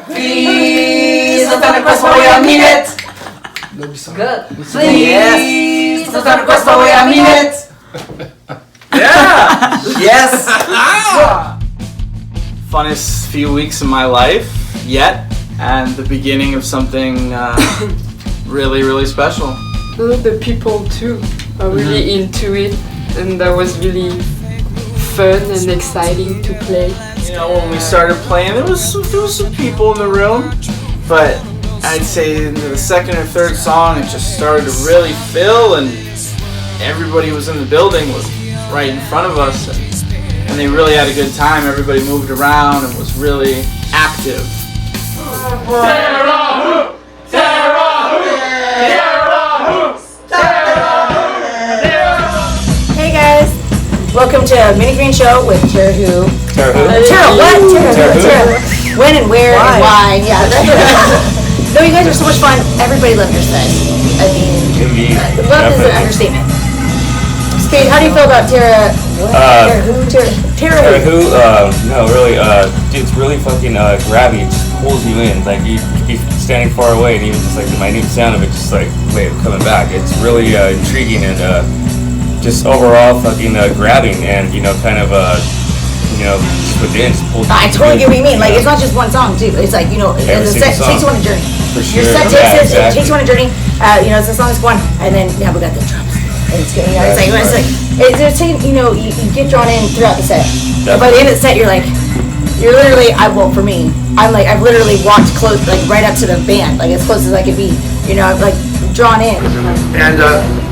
Please don't have a request, but I mean it. Good. Please don't have a request, but I mean it. Yeah. Yes. Funnest few weeks of my life yet, and the beginning of something really, really special. The people too are really into it, and that was really fun and exciting to play. You know, when we started playing, there was some people in the room, but I'd say in the second or third song, it just started to really fill, and everybody was in the building, was right in front of us, and they really had a good time. Everybody moved around and was really active. Tarah Who! Tarah Who! Tarah Who! Hey guys, welcome to Mini Green Show with Tarah Who. Tarah Who? Tarah what? Tarah. When and where and why? Yeah. No, you guys are so much fun. Everybody loved your set. I mean, love is an understatement. Spade, how do you feel about Tarah? Tarah Who? Tarah Who? No, really. It's really fucking grabby. It just pulls you in. Like you could be standing far away, and even just like the minute sound of it, just like wait, I'm coming back. It's really intriguing and just overall fucking grabbing, and kind of just within. Just pulls I totally get what you mean. Like it's not just one song too. It's like the set takes you on a journey. For sure. Your set takes you on a journey. It's the song is one, and then now we got the drums. And it's good. It's taking, you get drawn in throughout the set. And by the end of the set, you're literally, for me, I've literally walked close, like right up to the band, like as close as I could be. I'm like drawn in. And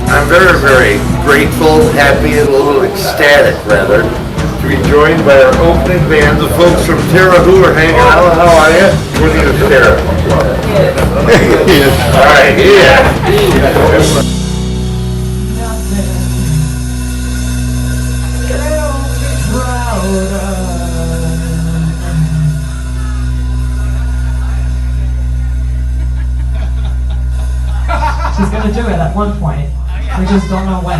I'm very, very grateful, happy, and a little ecstatic, rather, to be joined by our opening band, the folks from Tarah Who are hanging out. How are you? What are you, Tarah? All right, yeah. She's gonna do it at one point. We just don't know when.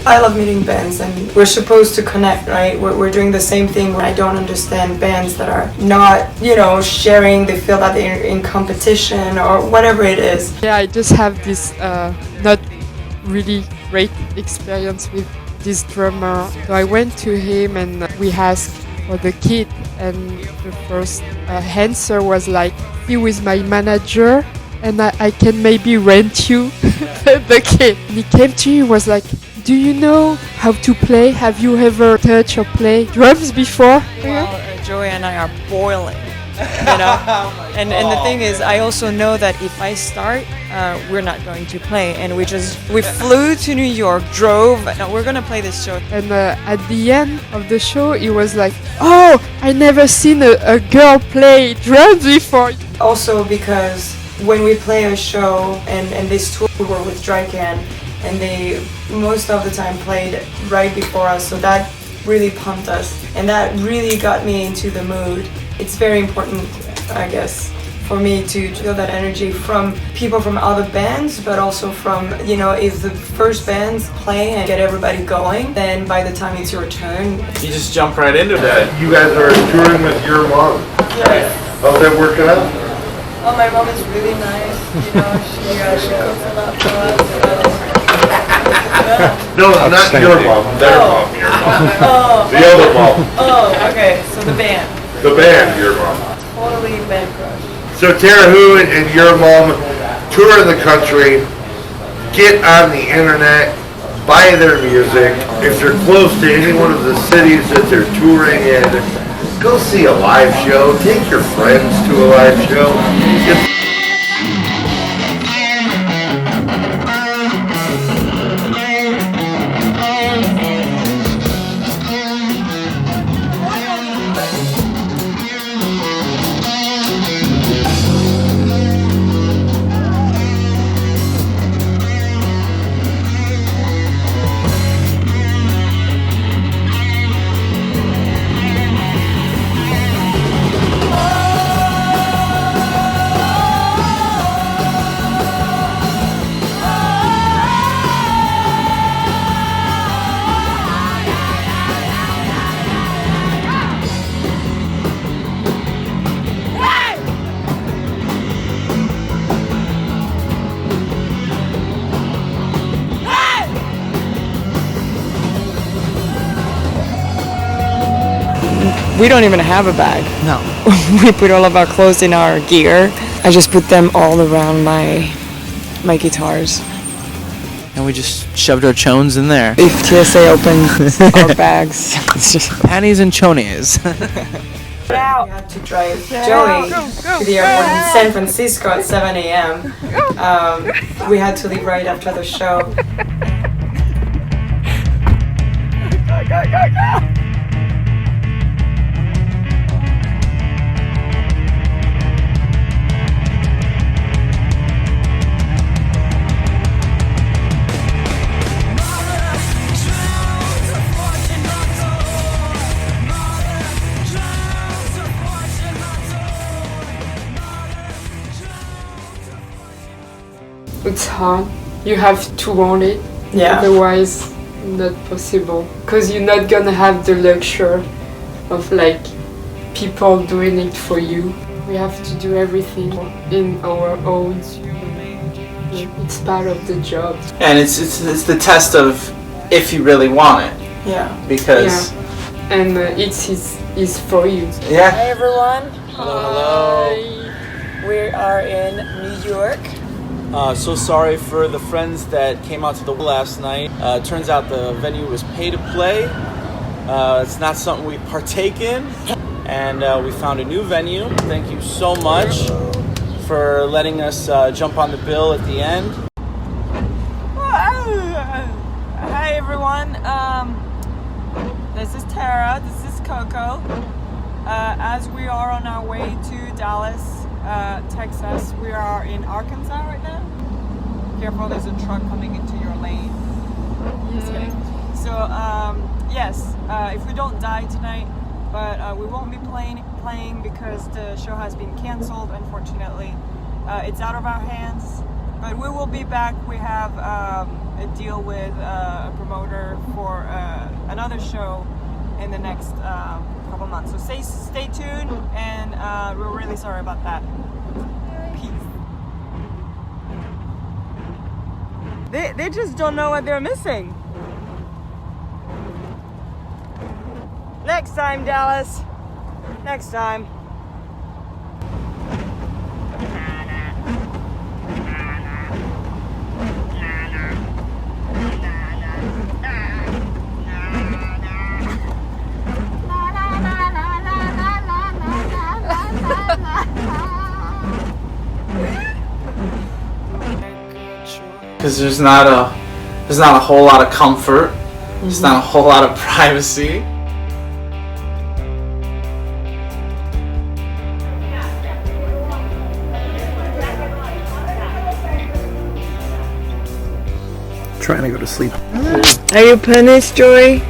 I love meeting bands, and we're supposed to connect, right? We're doing the same thing. I don't understand bands that are not, sharing. They feel that they're in competition or whatever it is. Yeah, I just have this not really great experience with this drummer. So I went to him and we asked for the kit, and the first answer was like, he was my manager and I can maybe rent you the kit. And he came to me and was like, do you know how to play? Have you ever touched or played drums before? Well, Joey and I are boiling, and the thing is, I also know that if I start, we're not going to play, and we flew to New York, drove, no, we're gonna play this show. And at the end of the show, he was like, oh, I never seen a girl play drums before. Also because when we play a show, and this tour we were with Dry Can, and they most of the time played right before us, so that really pumped us, and that really got me into the mood. It's very important, I guess, for me to feel that energy from people from other bands, but also from, if the first bands play and get everybody going, then by the time it's your turn, You just jump right into it. You guys are touring with your mom. Yes. How's that working out? Oh, my mom is really nice. She cooks a lot for us. No, not your mom. Their mom. Your mom. Oh. The other mom. Oh, okay. So the band. The band, your mom. Totally band crush. So Tarah Who and your mom tour the country, get on the internet, buy their music. If they're close to any one of the cities that they're touring in, go see a live show. Take your friends to a live show. we don't even have a bag. No. We put all of our clothes in our gear. I just put them all around my guitars. And we just shoved our chones in there. If TSA opens our bags, it's just Panties and chonies. We had to drive Joey to the airport in San Francisco at 7 a.m. We had to leave right after the show. It's hard. You have to want it. Yeah. Otherwise, not possible. Because you're not gonna have the luxury of like people doing it for you. We have to do everything in our own. It's part of the job. And it's the test of if you really want it. Yeah. Because. Yeah. And it's for you. Yeah. Hi everyone. Hello. We are in New York. So sorry for the friends that came out to the last night. Turns out the venue was pay to play. It's not something we partake in. And we found a new venue. Thank you so much for letting us jump on the bill at the end. Hi everyone. This is Tarah. This is Coco. As we are on our way to Dallas, Texas, we are in Arkansas right now. Careful, there's a truck coming into your lane. Just kidding. So yes, if we don't die tonight, but we won't be playing because the show has been canceled, unfortunately. It's out of our hands, but we will be back. We have a deal with a promoter for another show in the next couple months. So stay tuned, and we're really sorry about that. Peace. They just don't know what they're missing. Next time, Dallas. Next time. Because there's not a whole lot of comfort. There's not a whole lot of privacy. Trying to go to sleep. Are you punished, Joy?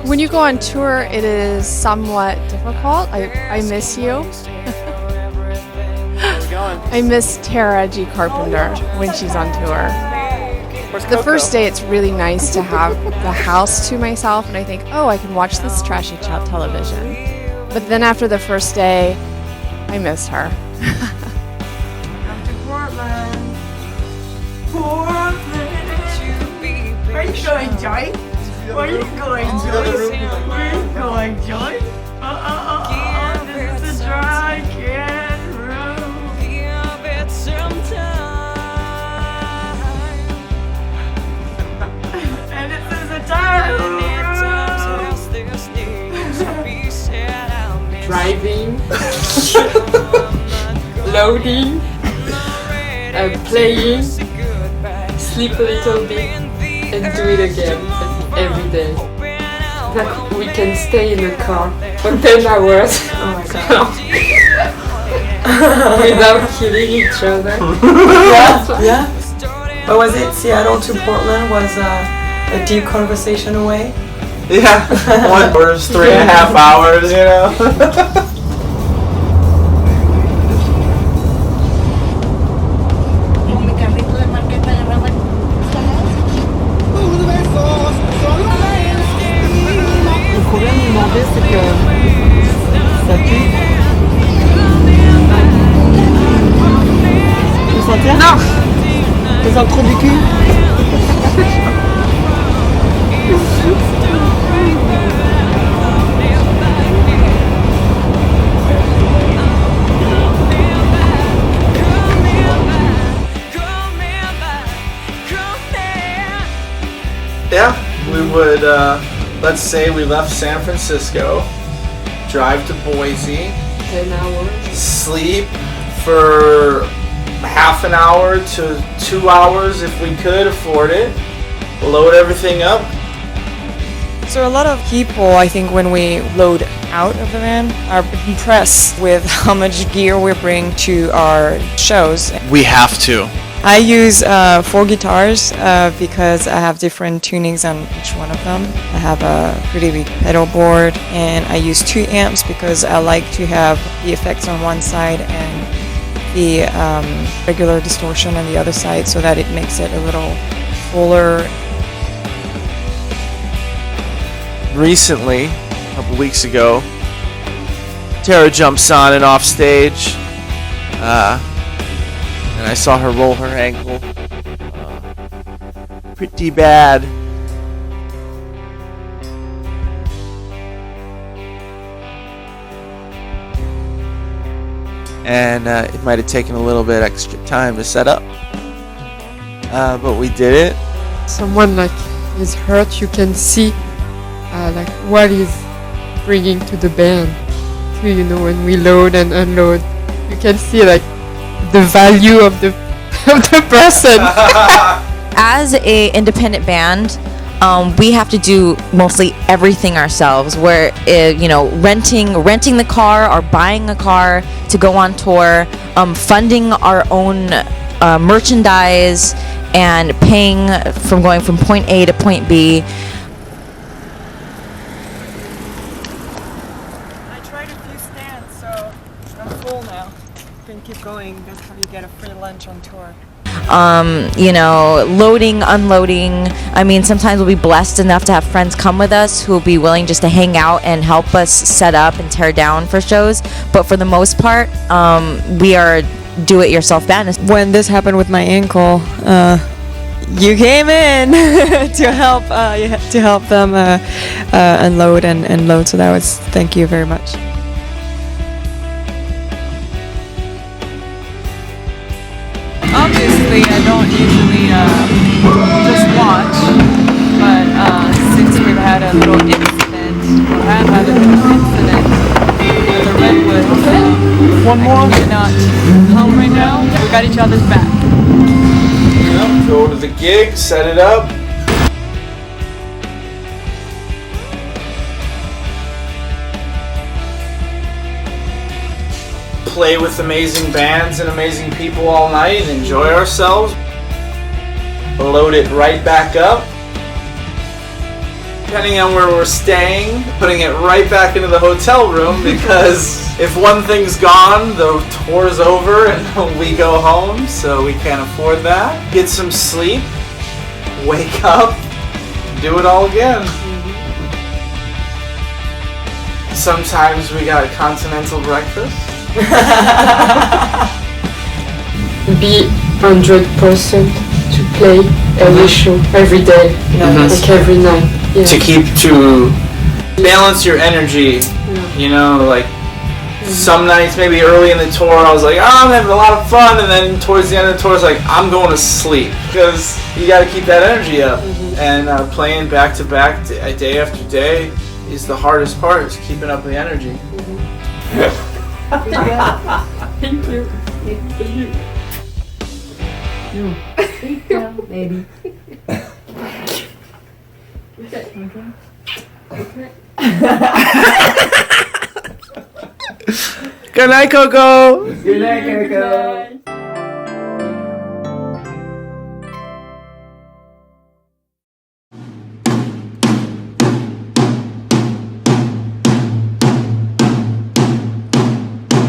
When you go on tour, it is somewhat difficult. I miss you. I miss Tarah G. Carpenter when she's on tour. The first day, it's really nice to have the house to myself, and I think, oh, I can watch this trashy television. But then after the first day, I miss her. Where are you going, Joy? Where are you going, Joy? Where are you going, Joy? This is a dry can room. Give it some time. And this is a time. Driving, loading, playing, sleep a little bit, and do it again every day. Like we can stay in a car for 10 hours without killing each other. Yeah. What was it? Seattle to Portland was a deep conversation away. Yeah, 1 hours, 3.5 hours, you know. Non! Les intros du cul? would, let's say we left San Francisco, drive to Boise, 10 hours. sleep for half an hour to 2 hours if we could afford it, load everything up. So a lot of people, I think, when we load out of the van, are impressed with how much gear we bring to our shows. We have to. I use 4 guitars because I have different tunings on each one of them. I have a pretty big pedal board, and I use 2 amps because I like to have the effects on one side and the regular distortion on the other side, so that it makes it a little fuller. Recently, a couple weeks ago, Tarah jumps on and off stage, and I saw her roll her ankle pretty bad. And it might have taken a little bit extra time to set up, but we did it. Someone like is hurt, you can see like what he's bringing to the band. So, you know, when we load and unload, you can see like the value of the person. As a independent band, we have to do mostly everything ourselves. We're renting the car or buying a car to go on tour, funding our own merchandise, and paying from going from point A to point B. I tried a few stands, so I'm full now. You can keep going. That's how you get a free lunch on tour. Loading, unloading. I mean, sometimes we'll be blessed enough to have friends come with us who will be willing just to hang out and help us set up and tear down for shows. But for the most part, we are do-it-yourself band. When this happened with my ankle, you came in to help them unload and load. So that was, thank you very much. Obviously, I don't usually just watch, but since we've had a little incident, with the redwoods, one more. I cannot come right now. We got each other's back. Yep, go to the gig, set it up. Play with amazing bands and amazing people all night and enjoy ourselves. Load it right back up. Depending on where we're staying, putting it right back into the hotel room, because if one thing's gone, the tour's over and we go home, so we can't afford that. Get some sleep, wake up, do it all again. Sometimes we got a continental breakfast. Be 100% to play every show, every day, like every night. Yeah. To balance your energy, like some nights, maybe early in the tour, I was like, I'm having a lot of fun, and then towards the end of the tour, it's like, I'm going to sleep, because you got to keep that energy up. And playing back to back, day after day, is the hardest part, is keeping up the energy. Thank you. Sleep well, baby. Okay. Good night, Coco. Good night, Coco.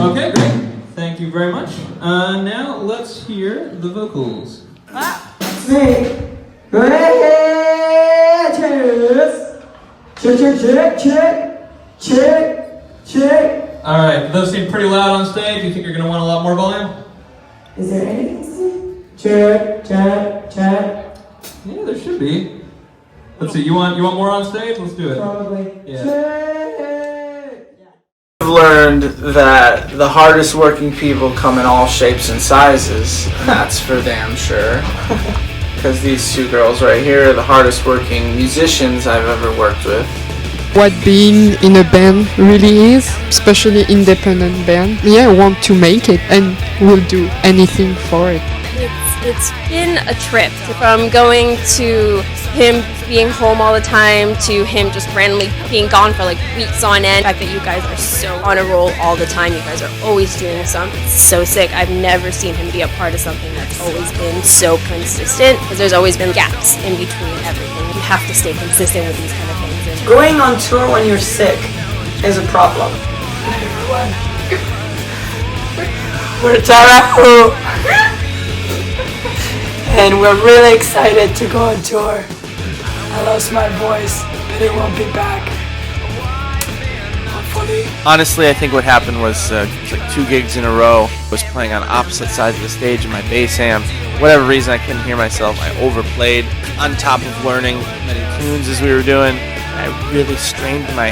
Okay, great. Thank you very much. Now let's hear the vocals. All right, those seem pretty loud on stage. You think you're going to want a lot more volume? Is there anything to see? Check. Yeah, there should be. Let's see. You want more on stage? Let's do it. Probably. Yeah. I've learned that the hardest working people come in all shapes and sizes, and that's for damn sure. because these two girls right here are the hardest working musicians I've ever worked with. What being in a band really is, especially independent band. Yeah, I want to make it and will do anything for it. It's been a trip from going to him being home all the time to him just randomly being gone for like weeks on end. The fact that you guys are so on a roll all the time, you guys are always doing something. It's so sick. I've never seen him be a part of something that's always been so consistent, because there's always been gaps in between everything. You have to stay consistent with these kind of things. And going on tour when you're sick is a problem. We're Tarah Who, and we're really excited to go on tour. I lost my voice, but it won't be back. Hopefully. Honestly, I think what happened was like 2 gigs in a row. I was playing on opposite sides of the stage in my bass amp. For whatever reason, I couldn't hear myself. I overplayed on top of learning many tunes as we were doing. I really strained my I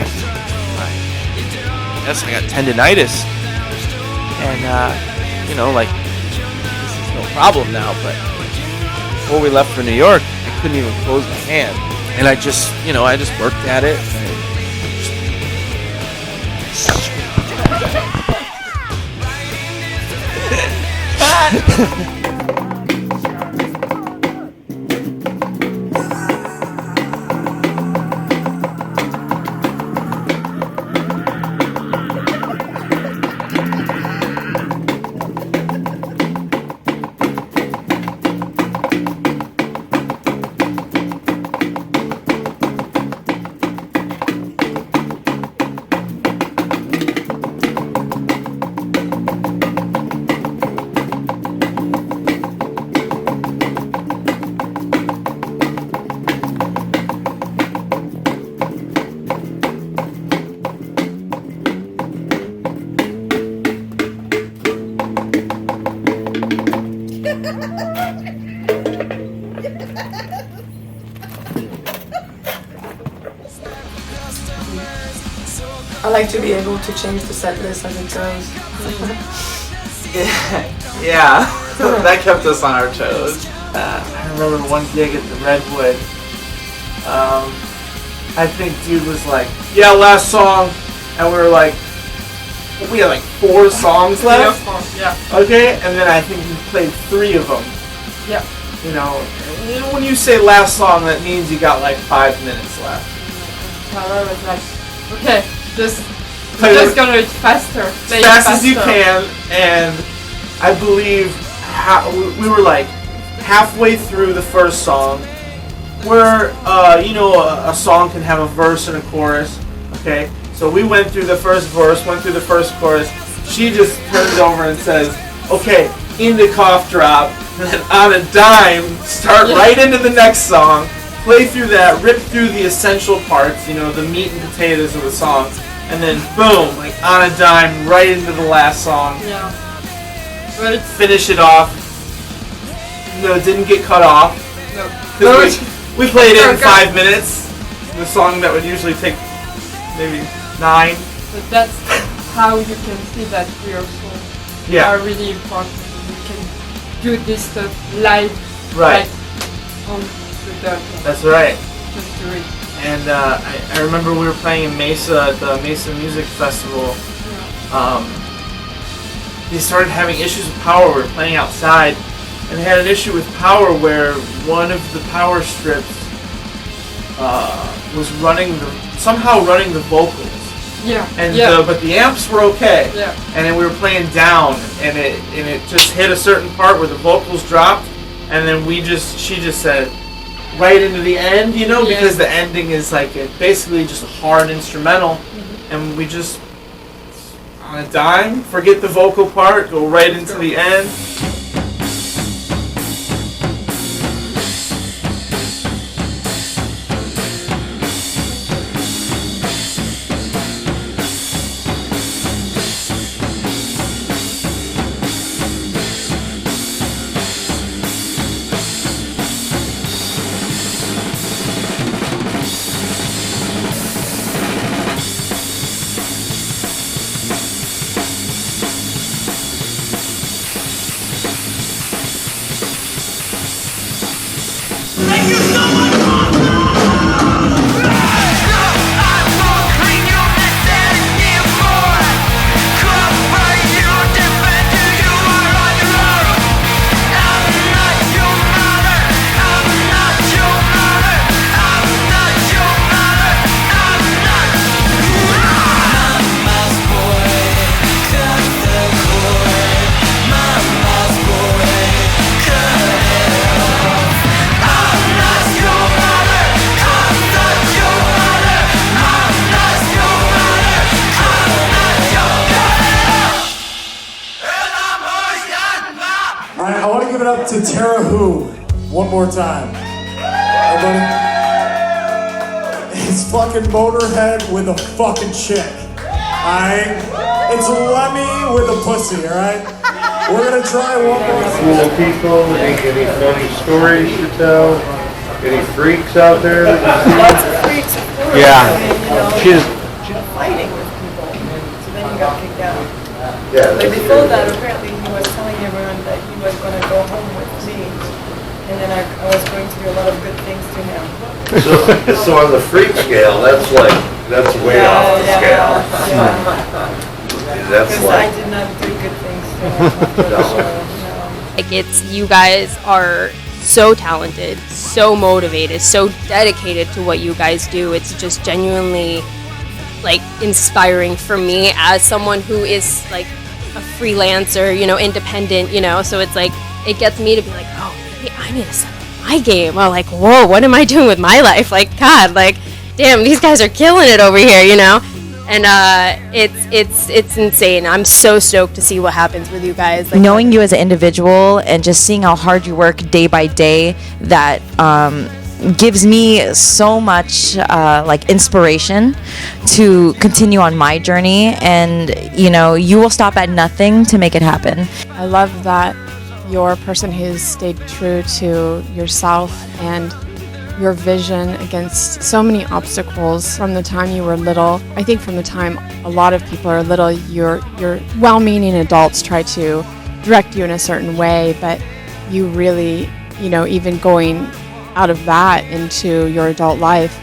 guess I got tendinitis. And, like, this is no problem now, but before we left for New York, I couldn't even close my hand. And I just worked at it. I like to be able to change the set list as it goes. Yeah, that kept us on our toes. I remember one gig at the Redwood. I think dude was like, yeah, last song, and we were like, we had like 4 songs left. Yeah. Okay, and then I think we played 3 of them. Yeah. You know, when you say last song, that means you got like 5 minutes left. Sarah was like, okay, just gonna it faster. As fast as you can, and I believe we were like halfway through the first song, where a song can have a verse and a chorus. Okay, so we went through the first verse, went through the first chorus. She just turns over and says, "Okay, into cough drop," and then on a dime, start right into the next song. Play through that, rip through the essential parts, the meat and potatoes of the song, and then boom, like on a dime, right into the last song. Yeah. But finish it off. No, it didn't get cut off. No. We played it in 5 minutes. The song that would usually take maybe 9. But that's how you can see that rehearsals are really important. You can do this stuff live. Right. On the That's right. Just do it. And I remember we were playing in Mesa at the Mesa Music Festival. They started having issues with power. We were playing outside, and they had an issue with power where one of the power strips was somehow running the vocals. Yeah. And but the amps were okay. Yeah. And then we were playing down, and it just hit a certain part where the vocals dropped, and then she just said right into the end, because the ending is like basically just a hard instrumental, and we just on a dime forget the vocal part, go right into the end. it up to Tarah Who. One more time. Everybody. It's fucking Motorhead with a fucking chick. Alright? It's Lemmy with a pussy, alright? We're gonna try one more. Cool people, any funny stories to tell? Any freaks out there? Lots of freaks, of course. Yeah. She's fighting with people, so then he got kicked out. Yeah. But before that, apparently he was telling everyone that he was going to go home with me, and then I was going to do a lot of good things to him. So on the freak scale, that's way off the scale. That's Because like. I did not do good things to him. No. Like it's, you guys are so talented, so motivated, so dedicated to what you guys do. It's just genuinely like inspiring for me as someone who is like a freelancer, you know, independent, you know, so it's like, it gets me to be like, oh, maybe I need to set up my game. Or like, whoa, what am I doing with my life? Like, God, like, damn, these guys are killing it over here, you know? And it's insane. I'm so stoked to see what happens with you guys. Like, knowing you as an individual and just seeing how hard you work day by day, that gives me so much like inspiration to continue on my journey. And you know, you will stop at nothing to make it happen. I love that you're a person who's stayed true to yourself and your vision against so many obstacles from the time you were little. I think from the time a lot of people are little, your well-meaning adults try to direct you in a certain way, but you really, you know, even going out of that into your adult life,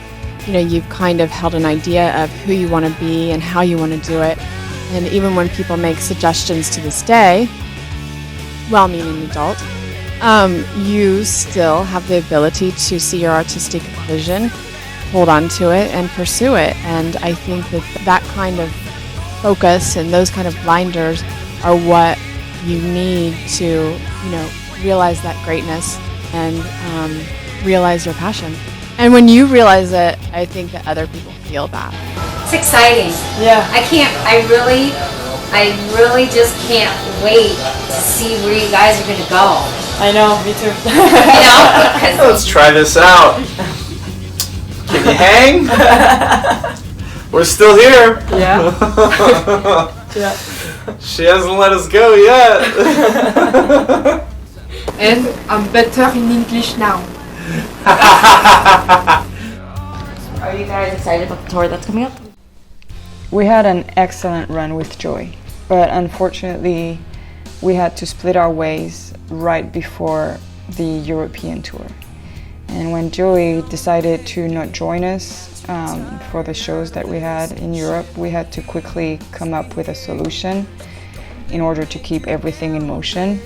you know, you've kind of held an idea of who you want to be and how you want to do it. And even when people make suggestions to this day, well-meaning adult, you still have the ability to see your artistic vision, hold on to it, and pursue it. And I think that kind of focus and those kind of blinders are what you need to, you know, realize that greatness and realize your passion. And when you realize it, I think that other people feel that. It's exciting. Yeah. I really just can't wait to see where you guys are gonna go. I know, me too. You know, because Let's try this out. Can you hang? We're still here. Yeah. Yeah. She hasn't let us go yet. And I'm better in English now. Are you guys excited about the tour that's coming up? We had an excellent run with Joy, but unfortunately we had to split our ways right before the European tour. And when Joey decided to not join us for the shows that we had in Europe, we had to quickly come up with a solution in order to keep everything in motion.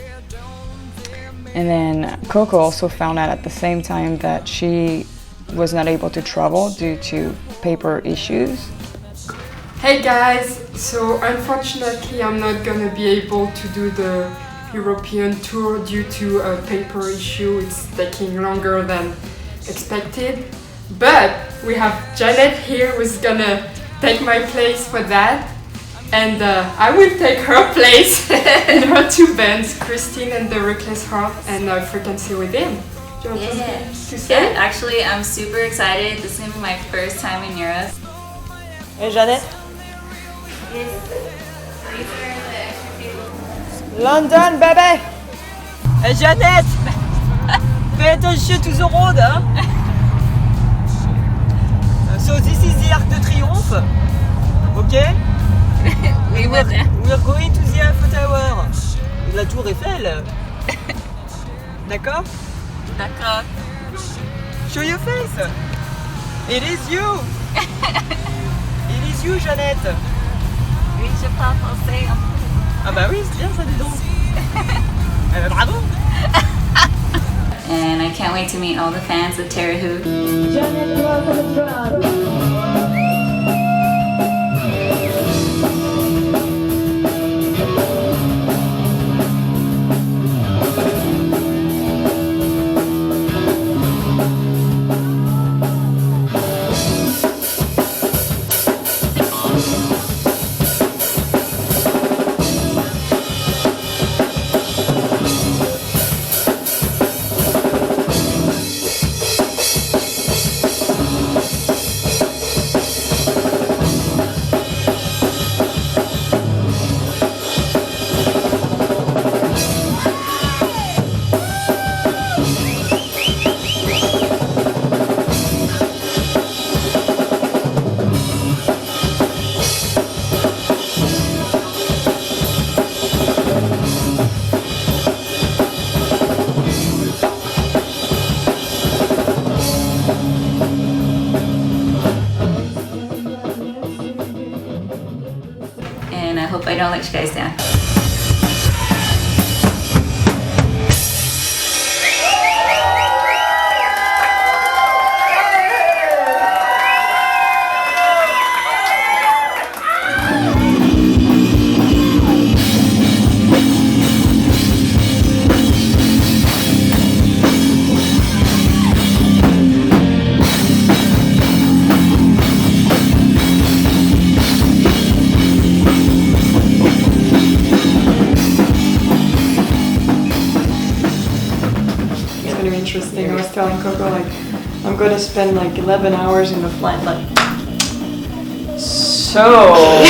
And then Coco also found out at the same time that she was not able to travel due to paper issues. Hey guys, so unfortunately I'm not gonna be able to do the European tour due to a paper issue. It's taking longer than expected. But we have Jeannette here who's gonna take my place for that. And I will take her place in her two bands, Christine and the Reckless Heart and Frequency Within. Do you want something to say? yeah, actually I'm super excited. This is gonna be my first time in Europe. Hey Jeannette. London, baby! Hey Jeannette! Pay attention to the road, hein? So this is the Arc de Triomphe, okay? We're going to the Eiffel Tower. La Tour Eiffel. D'accord? D'accord. Show your face. It is you. It is you, Jeannette. Oui, je parle français. Ah bah oui, c'est bien ça, dis donc. Bravo. And I can't wait to meet all the fans of Tarah Who. I hope I don't let you guys down. Interesting. I was telling Coco, like, I'm gonna spend like 11 hours in the flat. Like, so,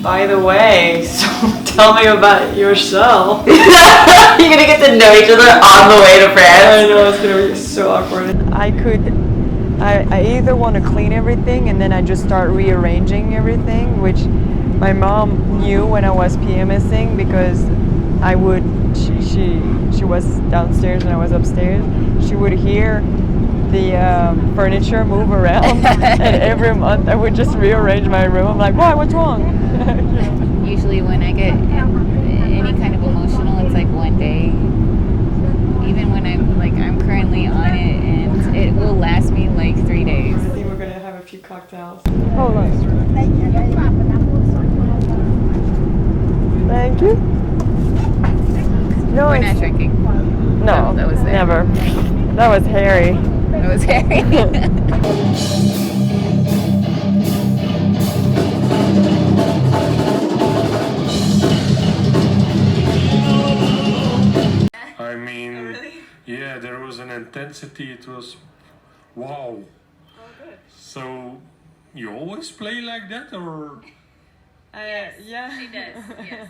by the way, so tell me about yourself. You're gonna get to know each other on the way to France. I know, it's gonna be so awkward. I either want to clean everything and then I just start rearranging everything, which my mom knew when I was PMSing because I would, she was downstairs and I was upstairs. She would hear the furniture move around and every month I would just rearrange my room. I'm like, why, what's wrong? Usually when I get any kind of emotional, it's like one day. Even when I'm currently on it and it will last me like 3 days. I think we're gonna have a few cocktails. Hold on. Thank you. No, we're not drinking. No, that was there. Never. That was Harry. That was Harry. I mean, yeah, there was an intensity. It was, wow. Oh, good. So, you always play like that, or? Yeah. She does. Yes.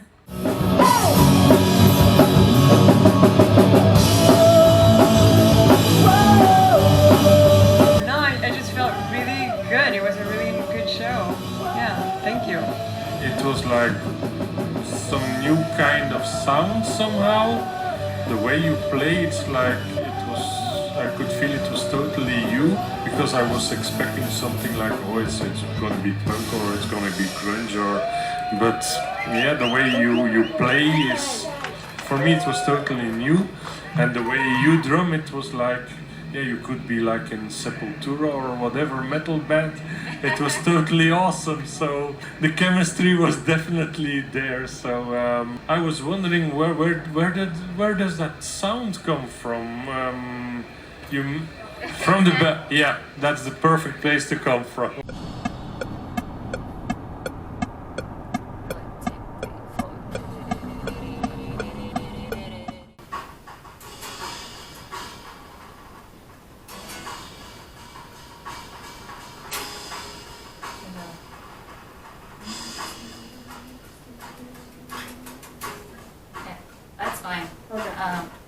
No, I just felt really good. It was a really good show. Yeah, thank you. It was like some new kind of sound somehow. The way you play, it's like I could feel it was totally you, because I was expecting something like, oh, it's gonna be punk or it's gonna be grunge, but yeah, the way you play is, for me it was totally new, and the way you drum, it was like, yeah, you could be like in Sepultura or whatever metal band. It was totally awesome. So the chemistry was definitely there. So I was wondering where does that sound come from? From the back. Yeah, that's the perfect place to come from.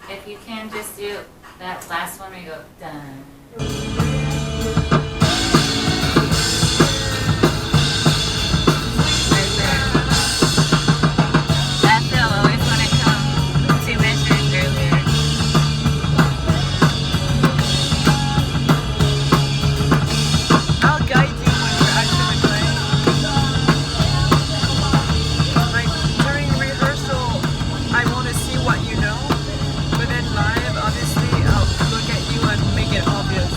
If you can just do that last one where you go dun. That feel always want to come 2 measures earlier. I'll guide you when we're actually playing. Like during rehearsal, I want to see what you know. But then live, obviously, I'll look at you and make it obvious.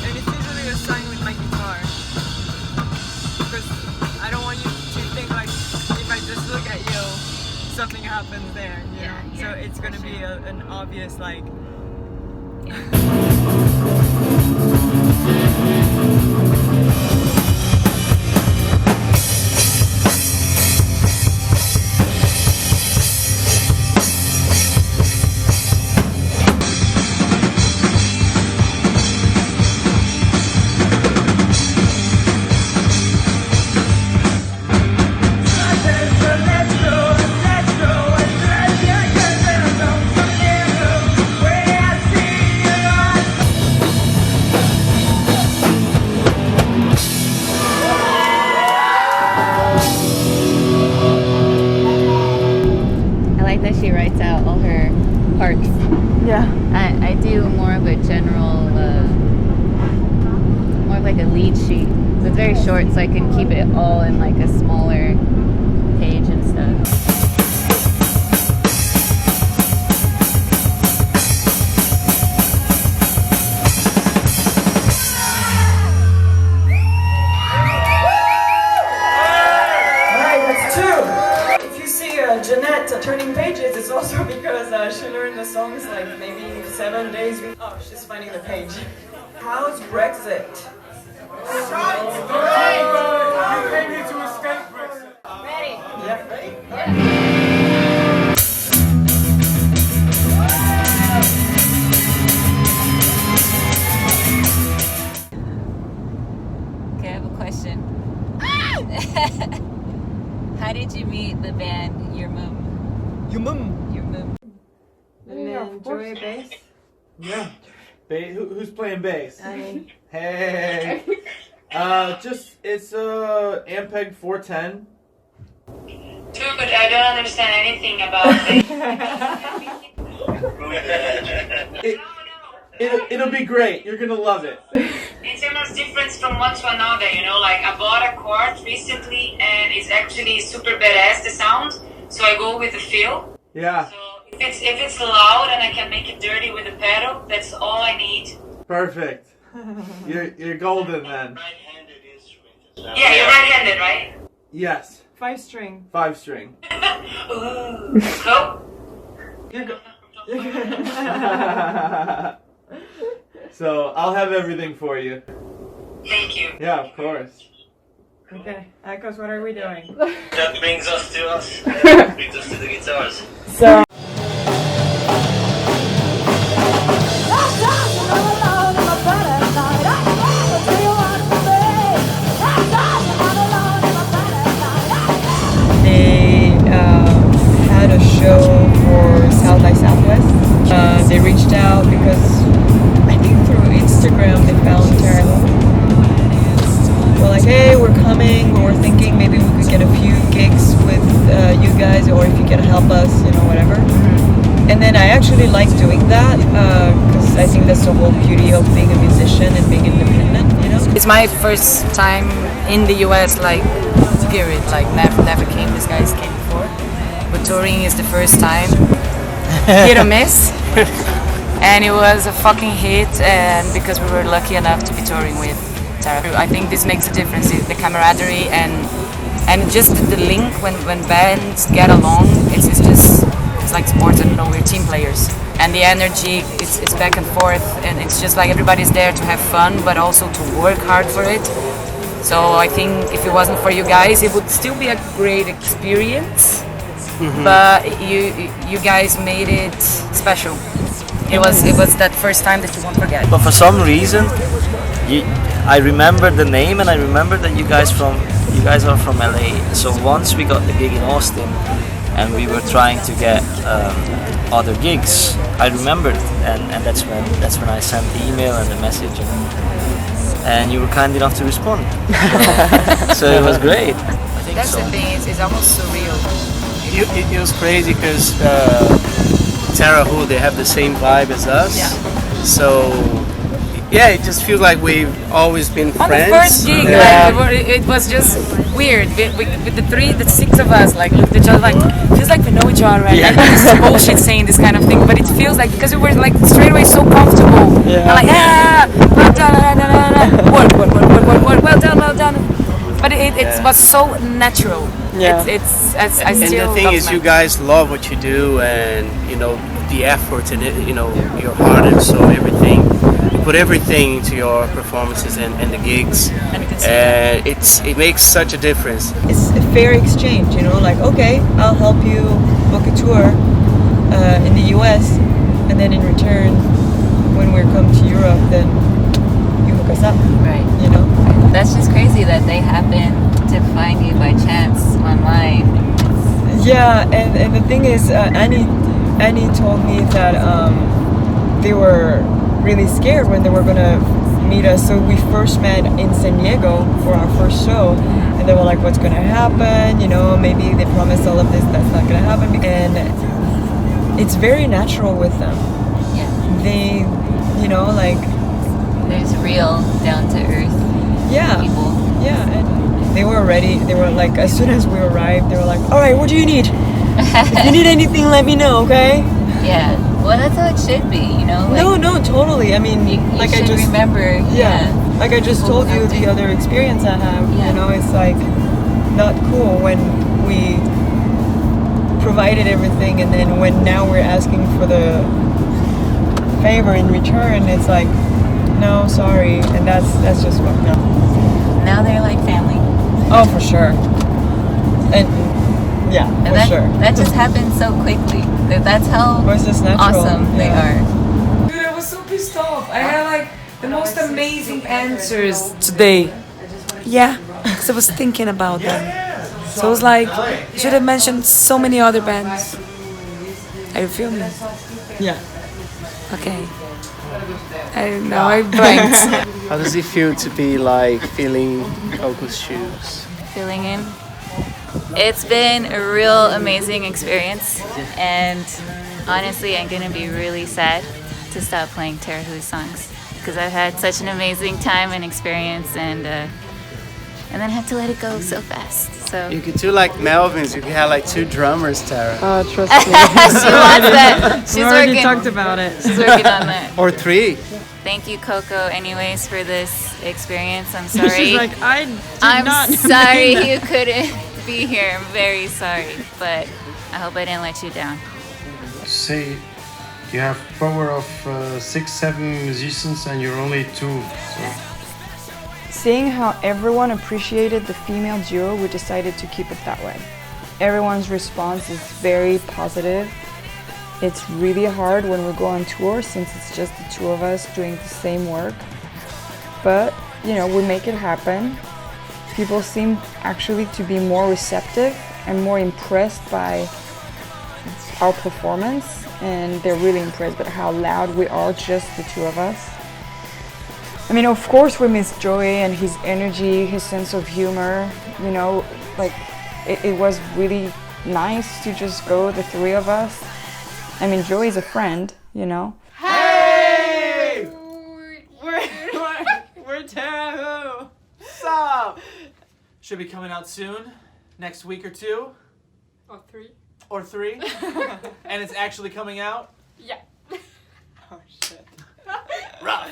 And it's usually a sign with my guitar. Because I don't want you to think like, if I just look at you, something happens there, you know? So it's going to be an obvious, like... She writes out all her parts. Yeah. I do more of a general, more of like a lead sheet. So it's very short, so I can keep it all in like a smaller stuff. Jeannette turning pages, it's also because she learned the songs like maybe 7 days. Oh, she's finding the page. How's Brexit? You came here to escape Brexit. Ready? Yeah, ready? Okay, I have a question. How did you meet the band Your Mum? Your Mum? Your Mum. And then Joey bass. Yeah. Who's playing bass? Annie. Hey. It's Ampeg 410. Dude, I don't understand anything about it. It'll be great. You're gonna love it. It's a much difference from one to another, you know, like I bought a chord recently and it's actually super badass, the sound, so I go with the feel. Yeah. So if it's loud and I can make it dirty with the pedal, that's all I need. Perfect. You're golden then. Yeah, you're right-handed, right? Yes. 5-string. 5-string. Ooh. Go. So I'll have everything for you. Thank you. Yeah, of course. Okay, Akos, what are we doing? That brings us to the guitars. So. They had a show for South by Southwest. They reached out because I think through Instagram they found Tarah Who. We're like, hey, we're coming. We're thinking maybe we could get a few gigs with you guys, or if you can help us, you know, whatever. And then I actually like doing that because I think that's the whole beauty of being a musician and being independent, you know? It's my first time in the US, like, period. Like, never came. These guys came before. But touring is the first time. Hit or miss. And it was a fucking hit, and because we were lucky enough to be touring with Tarah. I think this makes a difference, the camaraderie and just the link when bands get along. It's like sports, I don't know, we're team players. And the energy, it's back and forth, and it's just like everybody's there to have fun, but also to work hard for it. So I think if it wasn't for you guys, it would still be a great experience. Mm-hmm. But you guys made it special. It was that first time that you won't forget. But for some reason, I remember the name, and I remember that you guys are from LA. So once we got the gig in Austin, and we were trying to get other gigs, I remembered, and that's when I sent the email and the message, and you were kind enough to respond. So it was great. I think that's so. The thing. It's almost surreal. It was crazy because Tarah Who, they have the same vibe as us. Yeah. So yeah, it just feels like we've always been friends. On the first gig, it was just weird. With the six of us, like looked at each other, like feels like we know each other. Right? Yeah. This is bullshit saying this kind of thing, but it feels like because we were like straight away so comfortable. Yeah. And like well done, work, well done. But it was so natural. Yeah. I and still the thing is, you guys love what you do, and you know the effort and it, you know your heart and soul, everything. You put everything into your performances and the gigs, and it makes such a difference. It's a fair exchange, you know. Like, okay, I'll help you book a tour in the U.S., and then in return, when we come to Europe, then you hook us up. Right. You know. That's just crazy that they happen to find you by chance online. Yeah, and the thing is, Annie told me that they were really scared when they were gonna meet us. So we first met in San Diego for our first show, and they were like, "What's gonna happen? You know, maybe they promised all of this. That's not gonna happen." And it's very natural with them. Yeah. They, you know, like there's real down to earth. Yeah. People. Yeah, and they were ready. They were like, as soon as we arrived, they were like, all right, what do you need? If you need anything, let me know, okay? Yeah. Well, that's how it should be, you know? Like, No, totally. I mean, you like should I just remember. like I just told you the other experience I have. You know, it's like not cool when we provided everything, and then when now we're asking for the favor in return, it's like, no, sorry, and that's just fucked up. Now they're like family. Oh, for sure. And yeah, And for sure. that just happened so quickly. That's how natural. awesome they are. Dude, I was so pissed off. I had like the most amazing answers today. Yeah, because I was thinking about them. So I was like, you should have mentioned so many other bands. Are you feeling me? Yeah. Okay. I don't know, I blanked. How does it feel to be like feeling Coco's shoes? Filling in. It's been a real amazing experience, and honestly, I'm gonna be really sad to stop playing Tarah Who's songs because I've had such an amazing time and experience, and then have to let it go so fast. So You could do like Melvin's. You could have like 2 drummers, Tarah. Trust me. she wants that. She's We already working. talked about it. She's working on that. Or 3. Thank you, Coco, anyways, for this experience. I'm sorry. She's like, I'm not sorry mean that. you couldn't be here. I'm very sorry, but I hope I didn't let you down. Say you have power of 6-7 musicians and you're only 2. So. Seeing how everyone appreciated the female duo, we decided to keep it that way. Everyone's response is very positive. It's really hard when we go on tour since it's just the 2 of us doing the same work. But, you know, we make it happen. People seem actually to be more receptive and more impressed by our performance, and they're really impressed by how loud we are, just the 2 of us. I mean, of course we miss Joey and his energy, his sense of humor, you know, like it was really nice to just go, the 3 of us. I mean, Joey's a friend, you know. Hey! We're Tarah Who. Sup? Should be coming out soon, next week or 2. Or 3. And it's actually coming out? Yeah. Oh shit. Rough.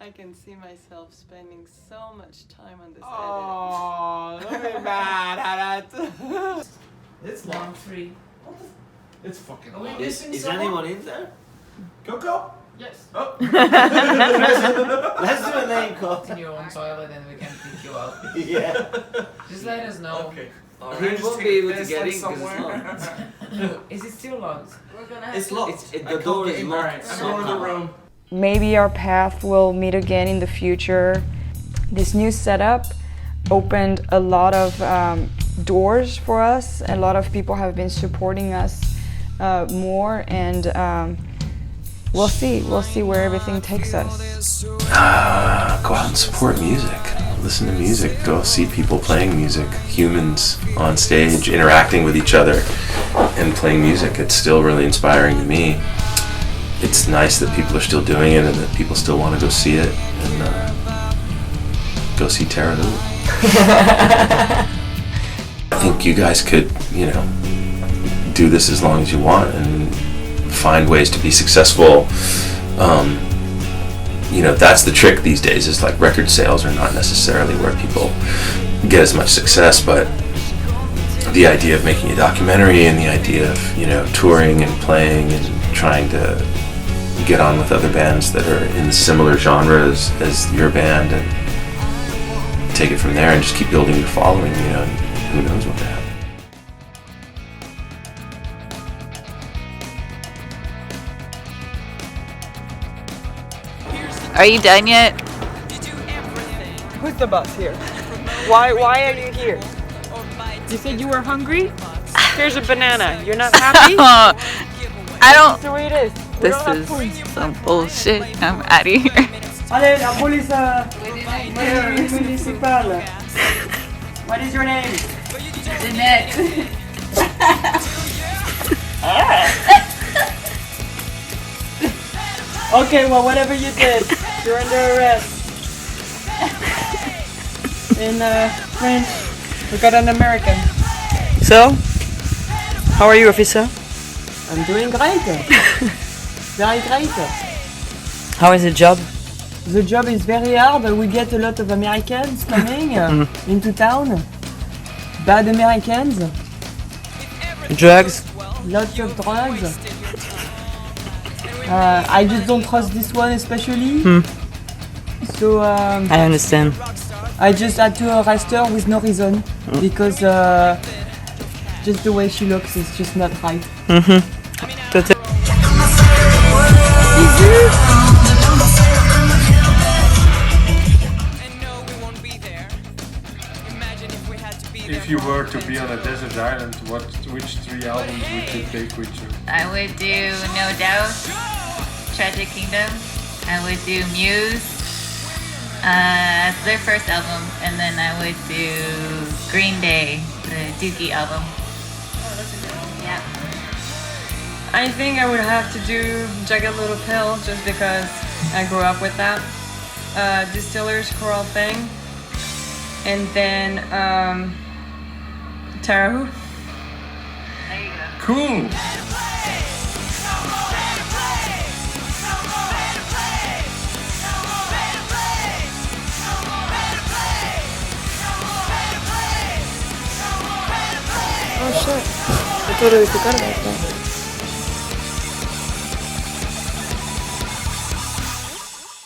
I can see myself spending so much time on this Oh, don't be mad at that. It's long. 3. It's fucking Are we long. missing Is someone? anyone in there? Coco? Yes. Oh. Let's do a name call. In your own toilet and we can pick you up. Yeah. Just let us know. Okay. He won't be able to get in because it's locked. Is it still locked? It's locked. The door is locked. I'm going to the room. Maybe our path will meet again in the future. This new setup opened a lot of doors for us. A lot of people have been supporting us more, and we'll see. We'll see where everything takes us. Go out and support music. Listen to music. Go see people playing music. Humans on stage interacting with each other and playing music. It's still really inspiring to me. It's nice that people are still doing it and that people still want to go see it and go see Tarah Who. I think you guys could, you know, do this as long as you want and find ways to be successful. You know, that's the trick these days, is like record sales are not necessarily where people get as much success, but the idea of making a documentary and the idea of, you know, touring and playing and trying to get on with other bands that are in similar genres as your band and take it from there and just keep building your following, you know, and who knows what will happen. Are you done yet? Who's the boss here? Why are you here? You said you were hungry? Here's a banana. You're not happy? I don't. That's the way it is. This is some bullshit. I'm out of here. Allez, la police municipale. What is your name? Jeannette. Okay, well, whatever you did, you're under arrest. in France. We got an American. So, how are you, officer? I'm doing great. Very great. How is the job? The job is very hard. We get a lot of Americans coming into town. Bad Americans. Drugs? Lots of drugs. I just don't trust this one especially. So I understand. I just had to arrest her with no reason because just the way she looks is just not right. If you were to be on a desert island, which 3 albums would you take with you? I would do No Doubt, Tragic Kingdom. I would do Muse, their first album, and then I would do Green Day, the Dookie album. Yeah. I think I would have to do Jagged Little Pill just because I grew up with that. Distillers Choral thing. And then Tarah Who. There you go. Cool! Oh shit. I totally forgot about that.